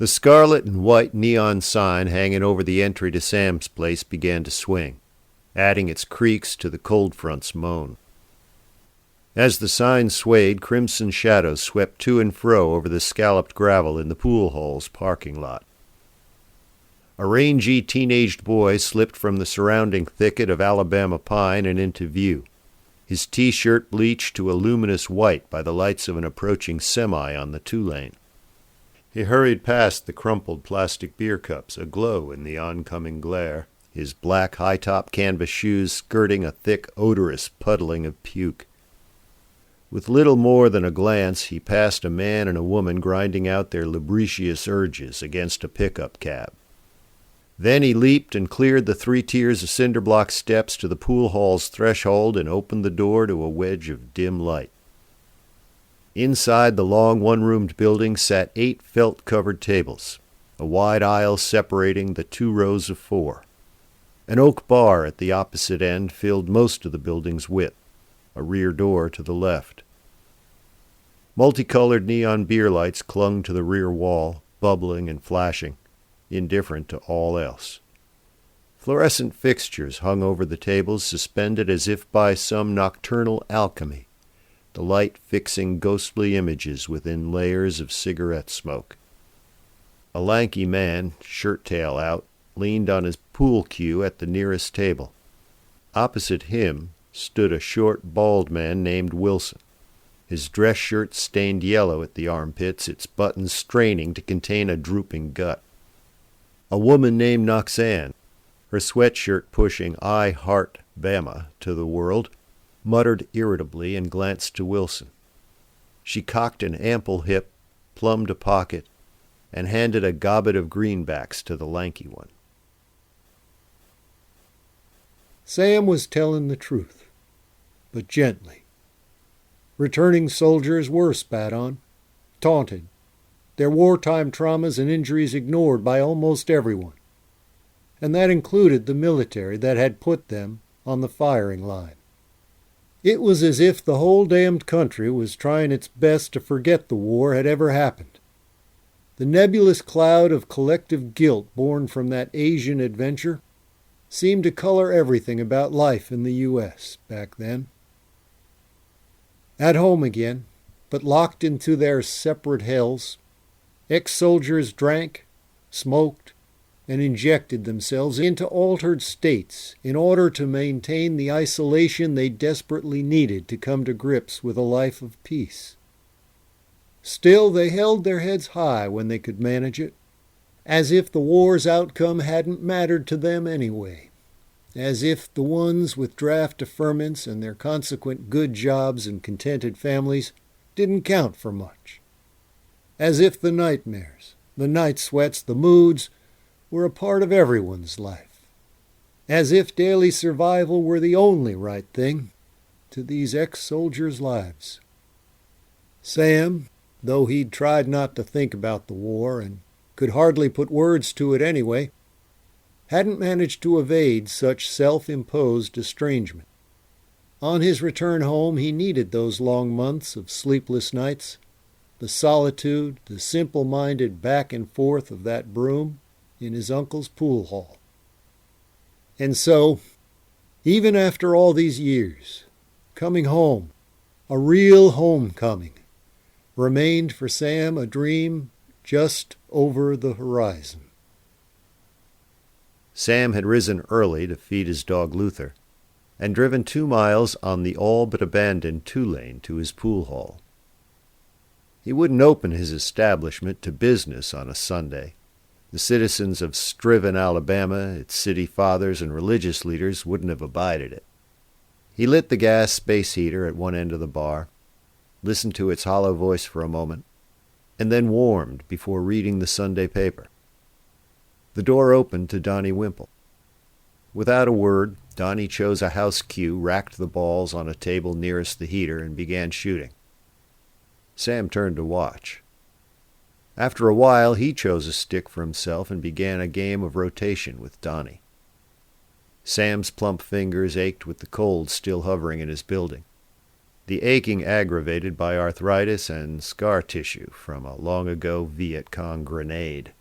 The scarlet and white neon sign hanging over the entry to Sam's place began to swing, adding its creaks to the cold front's moan. As the sign swayed, crimson shadows swept to and fro over the scalloped gravel in the pool hall's parking lot. A rangy teenaged boy slipped from the surrounding thicket of Alabama pine and into view, his T-shirt bleached to a luminous white by the lights of an approaching semi on the two-lane. He hurried past the crumpled plastic beer cups, aglow in the oncoming glare, his black high-top canvas shoes skirting a thick, odorous puddling of puke. With little more than a glance, he passed a man and a woman grinding out their lubricious urges against a pickup cab. Then he leaped and cleared the 3 tiers of cinder-block steps to the pool hall's threshold and opened the door to a wedge of dim light. Inside the long one-roomed building sat 8 felt-covered tables, a wide aisle separating the 2 rows of 4. An oak bar at the opposite end filled most of the building's width, a rear door to the left. Multicolored neon beer lights clung to the rear wall, bubbling and flashing, indifferent to all else. Fluorescent fixtures hung over the tables, suspended as if by some nocturnal alchemy, the light fixing ghostly images within layers of cigarette smoke. A lanky man, shirt-tail out, leaned on his pool cue at the nearest table. Opposite him stood a short, bald man named Wilson, his dress shirt stained yellow at the armpits, its buttons straining to contain a drooping gut. A woman named Noxanne, her sweatshirt pushing "I heart Bama" to the world, muttered irritably and glanced to Wilson. She cocked an ample hip, plumbed a pocket, and handed a gobbet of greenbacks to the lanky one. Sam was telling the truth, but gently. Returning soldiers were spat on, taunted, their wartime traumas and injuries ignored by almost everyone, and that included the military that had put them on the firing line. It was as if the whole damned country was trying its best to forget the war had ever happened. The nebulous cloud of collective guilt born from that Asian adventure seemed to color everything about life in the U.S. back then. At home again, but locked into their separate hells, ex-soldiers drank, smoked, and injected themselves into altered states in order to maintain the isolation they desperately needed to come to grips with a life of peace. Still, they held their heads high when they could manage it, as if the war's outcome hadn't mattered to them anyway, as if the ones with draft deferments and their consequent good jobs and contented families didn't count for much, as if the nightmares, the night sweats, the moods were a part of everyone's life, as if daily survival were the only right thing to these ex-soldiers' lives. Sam, though he'd tried not to think about the war and could hardly put words to it anyway, hadn't managed to evade such self-imposed estrangement. On his return home, he needed those long months of sleepless nights, the solitude, the simple-minded back and forth of that broom in his uncle's pool hall. And so, even after all these years, coming home, a real homecoming, remained for Sam a dream just over the horizon. Sam had risen early to feed his dog Luther, and driven 2 miles on the all-but-abandoned 2-lane to his pool hall. He wouldn't open his establishment to business on a Sunday. The citizens of Striven, Alabama, its city fathers and religious leaders wouldn't have abided it. He lit the gas space heater at one end of the bar, listened to its hollow voice for a moment, and then warmed before reading the Sunday paper. The door opened to Donnie Wimple. Without a word, Donnie chose a house cue, racked the balls on a table nearest the heater, and began shooting. Sam turned to watch. After a while, he chose a stick for himself and began a game of rotation with Donnie. Sam's plump fingers ached with the cold still hovering in his building. the aching aggravated by arthritis and scar tissue from a long-ago Viet Cong grenade.